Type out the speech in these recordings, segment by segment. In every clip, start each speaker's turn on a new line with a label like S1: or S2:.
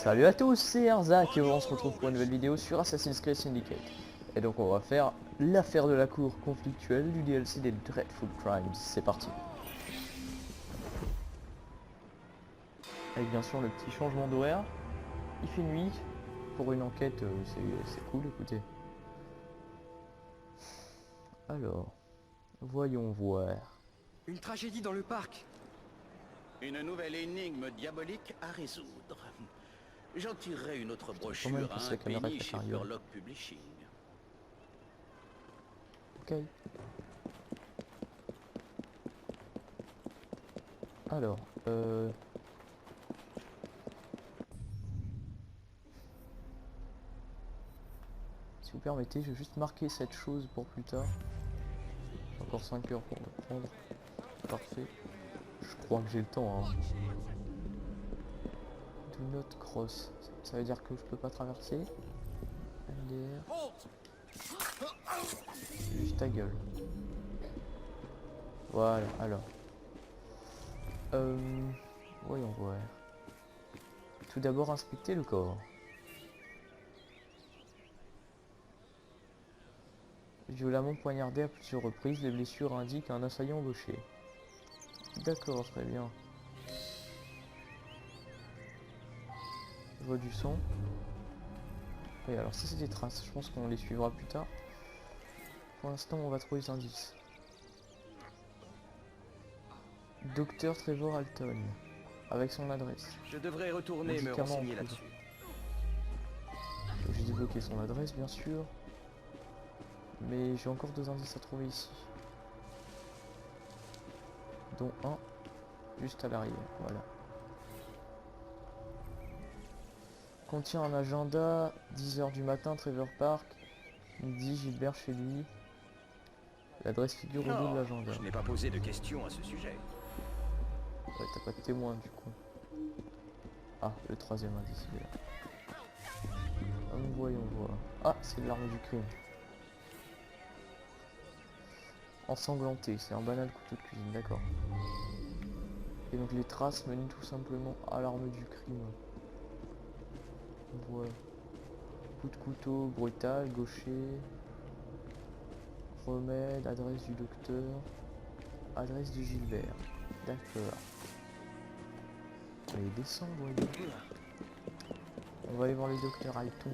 S1: Salut à tous, c'est Arzak et on se retrouve pour une nouvelle vidéo sur Assassin's Creed Syndicate. Et donc on va faire l'affaire de la cour conflictuelle du DLC des Dreadful Crimes. C'est parti. Avec bien sûr le petit changement d'horaire. Il fait nuit. Pour une enquête, c'est cool, écoutez. Alors, voyons voir.
S2: Une tragédie dans le parc.
S3: Une nouvelle énigme diabolique à résoudre. J'en tirerai une autre
S1: Quand même
S3: brochure
S1: que
S3: à
S1: c'est
S3: un
S1: la caméra
S3: penny
S1: qui
S3: chez
S1: arrive.
S3: Furlock Publishing.
S1: Ok. Alors, si vous permettez, je vais juste marquer cette chose pour plus tard. J'ai encore 5 heures pour me prendre. Parfait. Je crois que j'ai le temps. Hein. Do not cross. Ça veut dire que je peux pas traverser. MDR. Juste ta gueule. Voilà, alors. Voyons voir. Tout d'abord inspecter le corps. Violemment poignardé à plusieurs reprises, les blessures indiquent un assaillant embauché. D'accord, très bien. Je vois du sang. Et alors ça c'est des traces, je pense qu'on les suivra plus tard. Pour l'instant on va trouver les indices. Docteur Trevor Alton, avec son adresse.
S2: Je devrais retourner me
S1: Médicaments
S2: renseigner
S1: en poudre.
S2: là-dessus.
S1: J'ai débloqué son adresse bien sûr. Mais j'ai encore 2 indices à trouver ici. Dont un juste à l'arrière, voilà. Contient un agenda, 10 h du matin, Trevor Park, midi, Gilbert chez lui. L'adresse figure au dos de
S2: Non,
S1: l'agenda.
S2: je n'ai pas posé de questions à ce sujet.
S1: Ouais, t'as pas de témoin du coup. Ah, le 3e indice, il est là. Ah, voyons voir. Ah, c'est l'arme du crime. Ensanglanté, c'est un banal couteau de cuisine, d'accord. Et donc les traces menent tout simplement à l'arme du crime. Voilà. Coup de couteau brutal, gaucher. Remède, adresse du docteur. Adresse de Gilbert. D'accord. Allez, descends, voyons. On va aller voir le docteur Alton.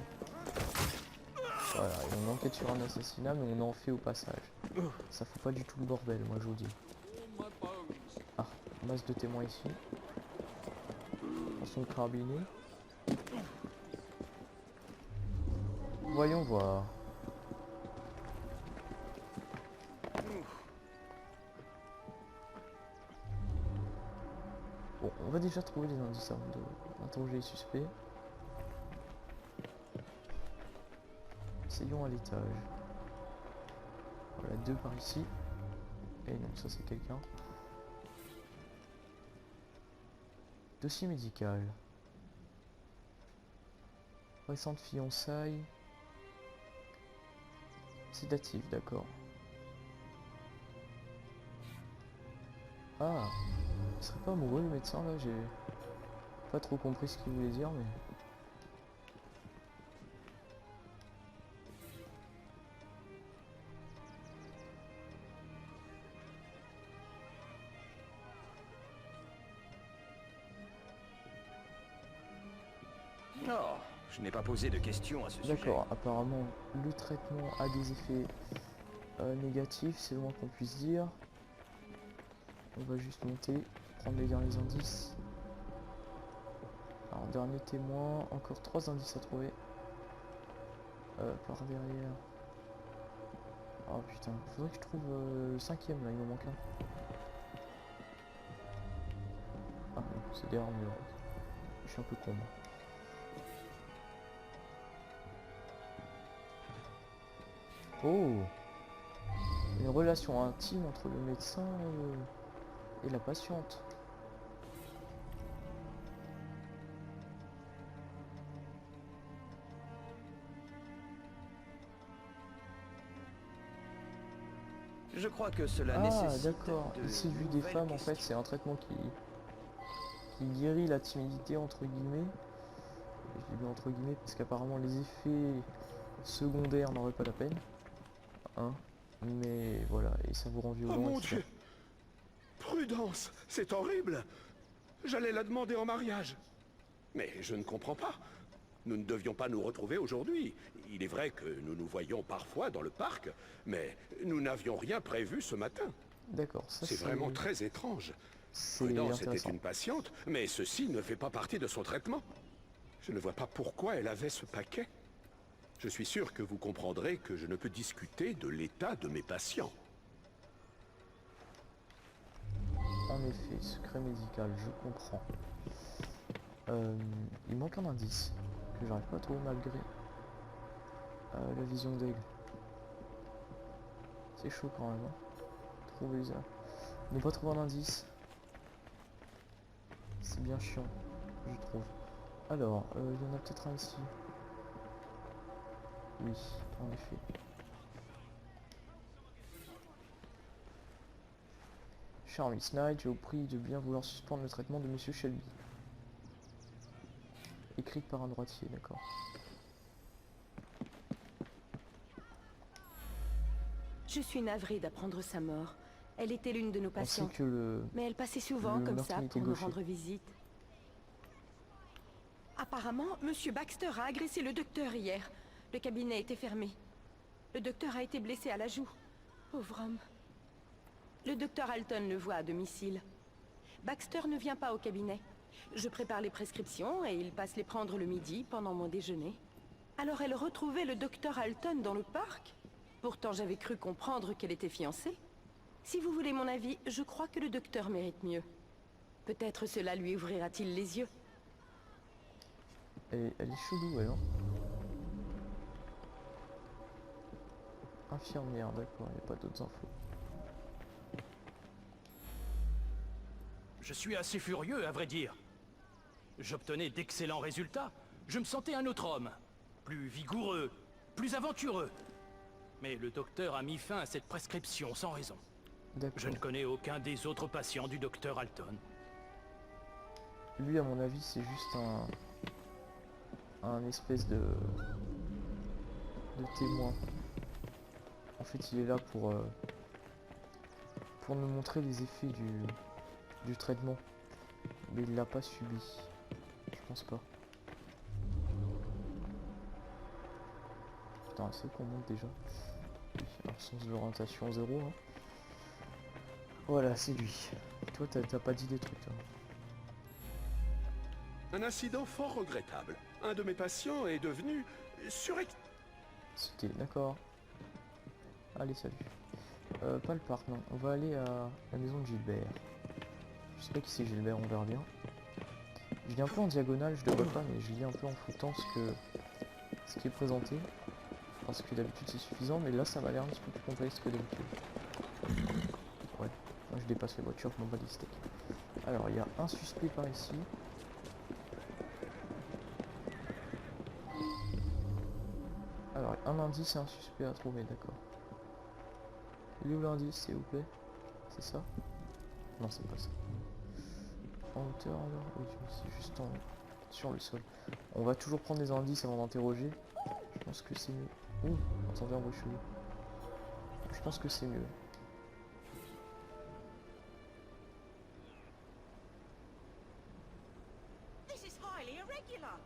S1: Voilà, et on enquête sur un assassinat, mais on en fait au passage. Ça fout pas du tout le bordel, moi je vous dis. Ah, masse de témoins ici. Ils sont carabinés. Voyons voir. Bon, on va déjà trouver les indices avant d'interroger les suspects. Essayons à l'étage. Voilà, 2 par ici. Et non, ça c'est quelqu'un. Dossier médical. Récente fiançailles. Sédatif, d'accord. Ah, il serait pas amoureux le médecin là, j'ai pas trop compris ce qu'il voulait dire mais...
S2: Non, je n'ai pas posé de questions à ce sujet.
S1: D'accord, apparemment le traitement a des effets négatifs, c'est le moins qu'on puisse dire. On va juste monter, prendre les derniers indices. Alors dernier témoin, encore 3 indices à trouver. Par derrière. Oh putain, faudrait que je trouve le 5e là, il m'en manque un. Ah non, c'est derrière le mur. Je suis un peu con. Moi. Oh, une relation intime entre le médecin et la patiente.
S2: Je crois que cela
S1: Ah
S2: nécessite
S1: d'accord,
S2: de
S1: il séduit des
S2: nouvelles
S1: femmes en fait,
S2: questions.
S1: c'est un traitement qui guérit la timidité entre guillemets. Je dis bien entre guillemets parce qu'apparemment les effets secondaires n'auraient pas la peine. Hein. Mais voilà, et ça vous rend violent.
S4: Oh mon
S1: etc.
S4: Dieu! Prudence, c'est horrible! J'allais la demander en mariage. Mais je ne comprends pas. Nous ne devions pas nous retrouver aujourd'hui. Il est vrai que nous nous voyons parfois dans le parc, mais nous n'avions rien prévu ce matin.
S1: D'accord, ça
S4: C'est vraiment très étrange.
S1: c'est
S4: Prudence était
S1: intéressant.
S4: une patiente, mais ceci ne fait pas partie de son traitement. Je ne vois pas pourquoi elle avait ce paquet. Je suis sûr que vous comprendrez que je ne peux discuter de l'état de mes patients.
S1: En effet, secret médical, je comprends. Il manque un indice que j'arrive pas à trouver malgré la vision d'aigle. C'est chaud quand même. Hein. Trouver ça. Ne pas trouver un indice. C'est bien chiant, je trouve. Alors, il y en a peut-être un ici. Oui, en effet. Cher Miss Knight, je vous prie de bien vouloir suspendre le traitement de Monsieur Shelby. Écrite par un droitier, d'accord.
S5: Je suis navrée d'apprendre sa mort. Elle était l'une de nos
S1: On sait
S5: patientes,
S1: que le...
S5: mais elle passait souvent
S1: le
S5: comme
S1: meurtrier
S5: ça
S1: était
S5: pour nous
S1: gaucher.
S5: rendre visite. Apparemment, Monsieur Baxter a agressé le docteur hier. Le cabinet était fermé. Le docteur a été blessé à la joue. Pauvre homme. Le docteur Alton le voit à domicile. Baxter ne vient pas au cabinet. Je prépare les prescriptions et il passe les prendre le midi pendant mon déjeuner. Alors elle retrouvait le docteur Alton dans le parc? Pourtant j'avais cru comprendre qu'elle était fiancée. Si vous voulez mon avis, je crois que le docteur mérite mieux. Peut-être cela lui ouvrira-t-il les yeux.
S1: Elle est chelou, elle, hein. Infirmière, d'accord, il n'y a pas d'autres infos.
S6: Je suis assez furieux, à vrai dire. J'obtenais d'excellents résultats. Je me sentais un autre homme. Plus vigoureux, plus aventureux. Mais le docteur a mis fin à cette prescription sans raison.
S1: D'accord.
S6: Je ne connais aucun des autres patients du docteur Alton.
S1: Lui, à mon avis, c'est juste un espèce de témoin. En fait, il est là pour nous montrer les effets du traitement. Mais il l'a pas subi. Je pense pas. Putain, c'est qu'on monte déjà. Oui, alors sens de l'orientation 0. Hein. Voilà, c'est lui. Toi, t'as pas dit des trucs. Hein.
S4: Un incident fort regrettable. Un de mes patients est devenu
S1: C'était d'accord. Allez, salut. Pas le parc, non. On va aller à la maison de Gilbert. Je sais pas qui c'est Gilbert, on verra bien. Je lis un peu en diagonale, je devrais pas, mais je lis un peu en foutant ce qui est présenté. Parce que d'habitude c'est suffisant, mais là ça m'a l'air un petit peu plus complexe que d'habitude. Ouais, moi je dépasse les voitures, je m'en bats les steaks. Alors il y a un suspect par ici. Alors un indice et un suspect à trouver, d'accord. Il est où l'indice, s'il vous plaît? C'est ça? Non, c'est pas ça. En hauteur alors? Oui, c'est juste sur le sol. On va toujours prendre des indices avant d'interroger. Je pense que c'est mieux. Ouh, attendez un bruit chelou. Je pense que c'est mieux.
S7: This is highly irregular.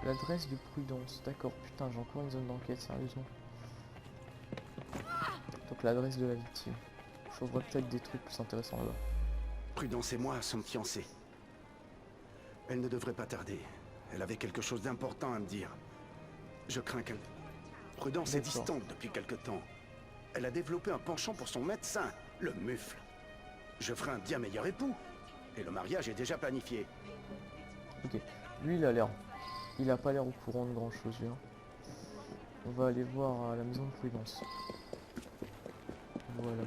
S1: L'adresse de Prudence, d'accord, putain, j'ai encore une zone d'enquête, sérieusement. Donc l'adresse de la victime. Je trouverai peut-être des trucs plus intéressants là-bas.
S3: Prudence et moi sommes fiancés. Elle ne devrait pas tarder. Elle avait quelque chose d'important à me dire. Je crains qu'elle... Prudence est
S1: D'accord.
S3: distante depuis quelque temps. Elle a développé un penchant pour son médecin, le mufle. Je ferai un bien meilleur époux. Et le mariage est déjà planifié.
S1: Ok, lui il a l'air... Il a pas l'air au courant de grand chose, lui. Hein. On va aller voir à la maison de Prudence. Voilà.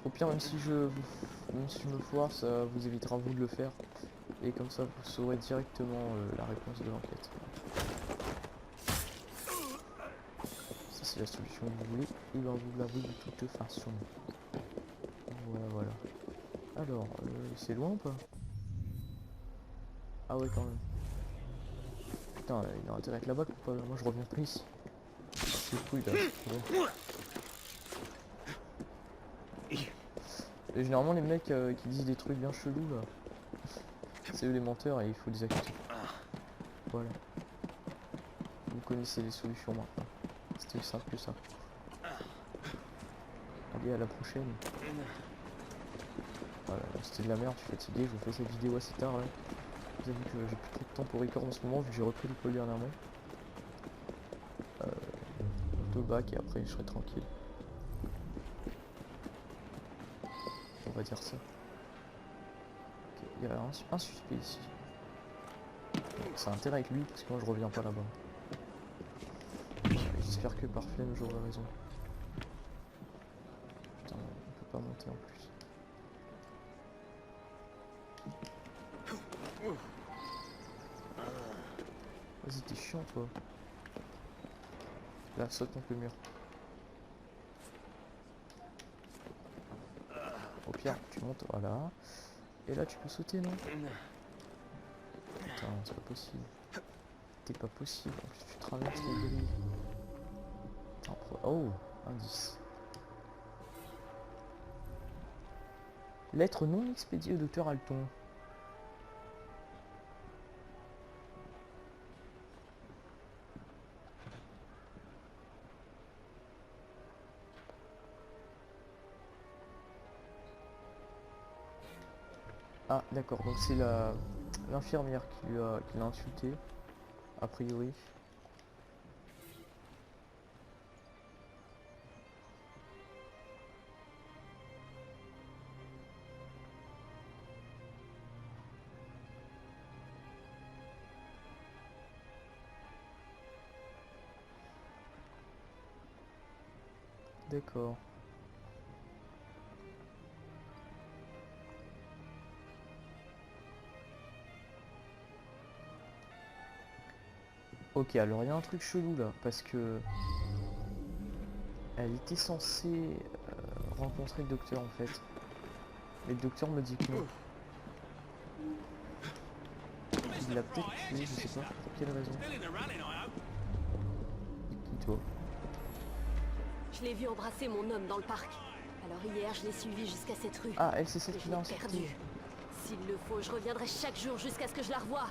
S1: Au pire, même si je me foire, ça vous évitera vous de le faire. Et comme ça, vous saurez directement la réponse de l'enquête. Ça c'est la solution que vous voulez, et ben vous l'avez de toute façon. Voilà, voilà. Alors, c'est loin ou pas? Ah ouais, quand même. Putain, il a intérêt à être là-bas, moi je reviens pas ici. C'est couilles là. Bon. Et généralement les mecs qui disent des trucs bien chelous là, c'est eux les menteurs et il faut les accuser. Voilà. Vous connaissez les solutions maintenant. C'était aussi simple que ça. Allez, à la prochaine. Voilà, c'était de la merde, je suis fatigué, je vous fais cette vidéo assez tard là. Vous avez vu que j'ai plus trop de temps pour record en ce moment vu que j'ai repris l'école dernièrement. Deux bacs et après je serai tranquille. On va dire ça. Ok, il y a un suspect ici. Ça a intérêt avec lui parce que moi je reviens pas là-bas. J'espère que par flemme j'aurai raison. Putain, on peut pas monter en plus. Vas-y, t'es chiant toi. Là, saute contre le mur. Au pire, tu montes, voilà. Et là, tu peux sauter, non? Putain, c'est pas possible. T'es pas possible. En plus, tu traverses les grilles. Oh, indice. Lettre non expédiée au docteur Alton. Ah d'accord, donc c'est l'infirmière qui l'a insulté, a priori. D'accord. Ok, alors il y a un truc chelou là, parce que elle était censée rencontrer le docteur en fait. Mais le docteur me dit que non. Il l'a peut-être tué, je sais pas pour quelle raison. Qui toi?
S8: Je l'ai vu embrasser mon homme dans le parc. Alors hier, je l'ai suivi jusqu'à cette rue.
S1: Ah, elle c'est celle
S8: Je
S1: qui l'a
S8: l'ai perdu.
S1: insulté.
S8: S'il le faut, je reviendrai chaque jour jusqu'à ce que je la revoie.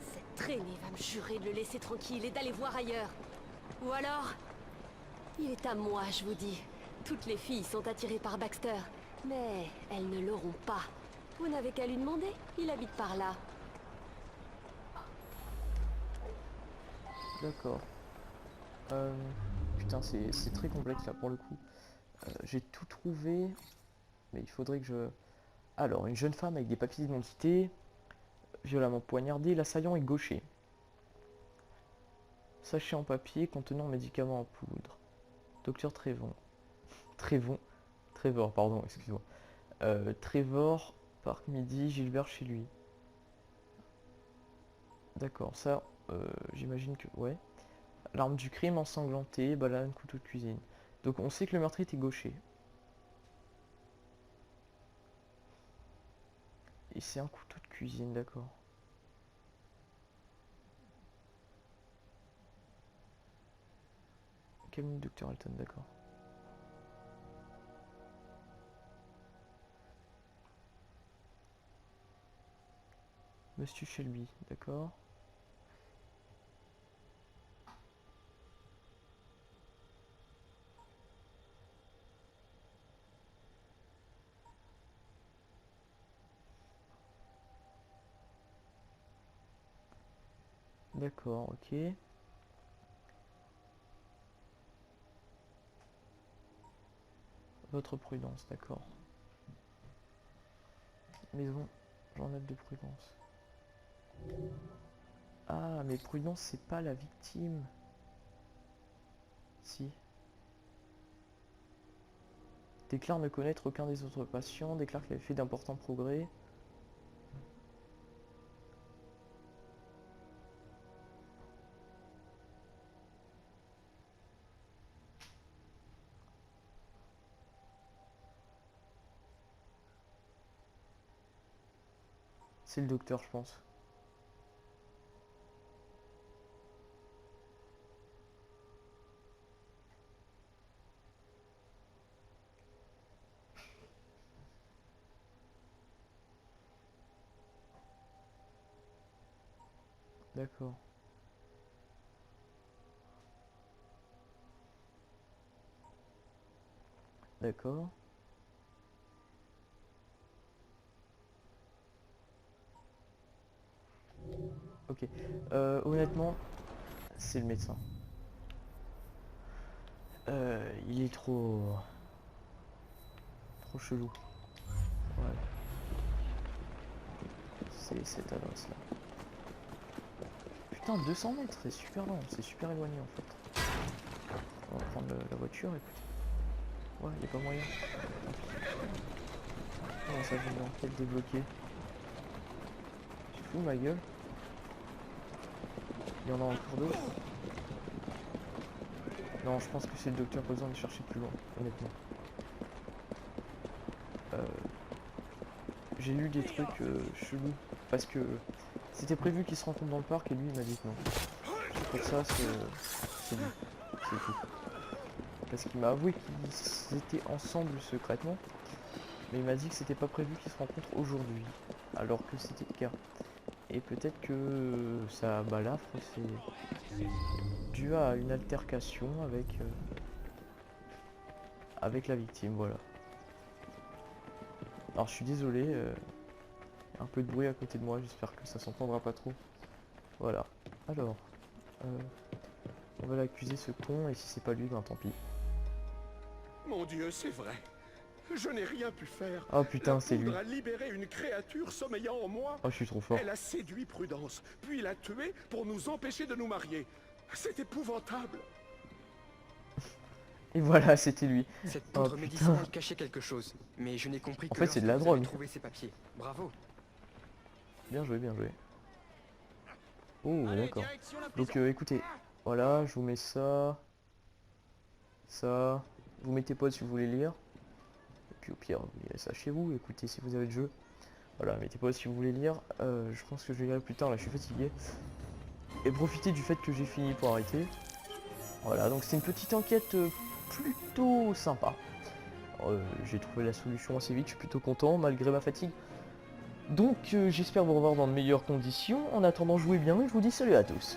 S8: Cette traînée va me jurer de le laisser tranquille et d'aller voir ailleurs. Ou alors, il est à moi, je vous dis. Toutes les filles sont attirées par Baxter, mais elles ne l'auront pas. Vous n'avez qu'à lui demander, il habite par là.
S1: D'accord. Putain, c'est très complexe là pour le coup. J'ai tout trouvé, mais il faudrait que je... Alors, une jeune femme avec des papiers d'identité, violemment poignardée, l'assaillant est gaucher. Sachet en papier contenant médicaments en poudre. Docteur Trevor, pardon, excuse-moi. Trevor, Parc Midi, Gilbert chez lui. D'accord, ça, j'imagine que... Ouais. L'arme du crime ensanglantée, balade, couteau de cuisine. Donc on sait que le meurtrier était gaucher. Et c'est un couteau de cuisine, d'accord. Cabinet Dr Alton, d'accord. Monsieur Shelby, d'accord. D'accord, ok. Votre prudence, d'accord. Maison, journal de prudence. Ah, mais prudence, c'est pas la victime. Si. Déclare ne connaître aucun des autres patients, déclare qu'il avait fait d'importants progrès. C'est le docteur, je pense. D'accord. D'accord. Ok. Honnêtement, c'est le médecin. Il est trop chelou. Ouais. C'est cette adresse là. Putain, 200 mètres, c'est super long, c'est super éloigné en fait. On va prendre la voiture, écoute. Ouais, il a pas moyen. Comment ça, j'ai une enquête débloquée? Tu fous ma gueule? Il y en a encore d'autres? Non, je pense que c'est le docteur, pas besoin de chercher plus loin, honnêtement. J'ai lu des trucs chelous, parce que c'était prévu qu'ils se rencontrent dans le parc et lui il m'a dit que non. C'est pour ça, c'est lui, c'est tout. Parce qu'il m'a avoué qu'ils étaient ensemble secrètement, mais il m'a dit que c'était pas prévu qu'ils se rencontrent aujourd'hui, alors que c'était le cas. Et peut-être que ça balafre, c'est dû à une altercation avec la victime, voilà. Alors je suis désolé, un peu de bruit à côté de moi, j'espère que ça s'entendra pas trop. Voilà. Alors, on va l'accuser ce con, et si c'est pas lui, ben tant pis.
S4: Mon Dieu, c'est vrai. Je n'ai rien pu faire.
S1: Oh putain,
S4: La
S1: c'est lui.
S4: poudre a libéré une créature sommeillant en moi.
S1: Oh, je suis trop fort.
S4: Elle a séduit Prudence, puis l'a tuée pour nous empêcher de nous marier. C'est épouvantable.
S1: Et voilà, c'était lui.
S9: Cette
S1: Oh
S9: poudre
S1: putain.
S9: médicinale cachait quelque chose, mais je n'ai compris
S1: En
S9: que
S1: fait, c'est de la
S9: lorsque vous avez
S1: drogue.
S9: trouvé ces papiers. Bravo.
S1: Bien joué, bien joué. Oh, d'accord. Donc écoutez, voilà, je vous mets ça. Ça. Vous mettez pause si vous voulez lire. Et puis au pire, vous lirez ça chez vous, écoutez si vous avez le jeu. Voilà, mettez pause si vous voulez lire. Je pense que je vais lire plus tard, là je suis fatigué. Et profitez du fait que j'ai fini pour arrêter. Voilà, donc c'est une petite enquête plutôt sympa. J'ai trouvé la solution assez vite, je suis plutôt content malgré ma fatigue. Donc j'espère vous revoir dans de meilleures conditions. En attendant, jouez bien et je vous dis salut à tous.